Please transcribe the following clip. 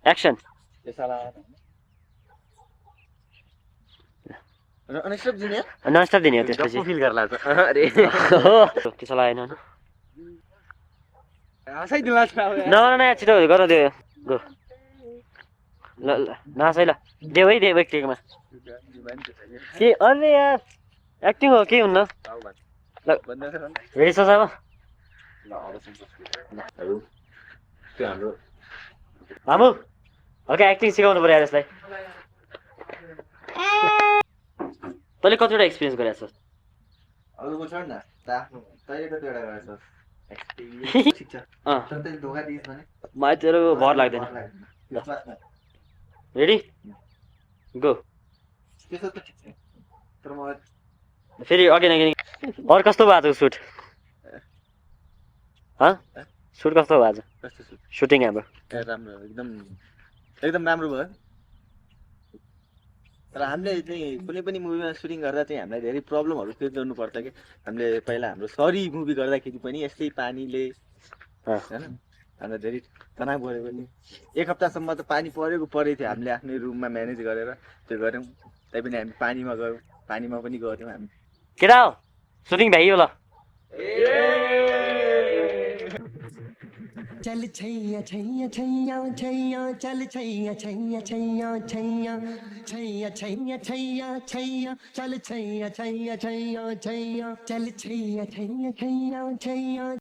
action अनस्टप दिने nonstop दिने हो त्यसपछि फिल गर्ला त अरे हो त्यसो लागेन हँसाइदिला छ न न छिटो गर दियो गो ल ल नाचै ल देऊ है देऊ एकटिकमा के अरे यार एक्टिङ हो के हुन्न ल रेडी छ अब त्यो हाम्रो मामु हल्का एक्टिङ सिकाउनु पर्यो यार यसलाई तैँले कतिवटा एक्सपिरियन्स गरेको छस् अरूको छ नि त आफ्नो तैँले कतिवटा गरेछस् एक्सपिरियन्स ठिक छ अँ तर तैँले धोका दिइस् भने मलाई तेरो भर लाग्दैन ल रेडी गो त्यसो त ठिक छ तर मलाई फेरि अघि अरू कस्तो भयो आज सुट सुट कस्तो भयो आज कस्तो छु सुटिङ हाम्रो राम्रो एकदम एकदम राम्रो भयो तर हामीले चाहिँ कुनै पनि मुभीमा सुटिङ गर्दा चाहिँ हामीलाई धेरै प्रब्लमहरू फेस गर्नु पर्छ कि हामीले पहिला हाम्रो सरी मुभी गर्दाखेरि पनि यस्तै पानीले होइन हामीलाई धेरै तनाव गऱ्यो पनि एक हप्तासम्म त पानी परेको थियो हामीले आफ्नै रुममा म्यानेज गरेर त्यो गऱ्यौँ तैपनि हामी पानीमा गयौँ पानीमा पनि गऱ्यौँ हामी केटा हो सुटिङ भ्याइयो ल चल छैया छैया छैया छैया चल छैया छैया छैया छैया छैया छैया छैया छैया चल छैया छैया छैया छैया चल छैया छैया छैया छैया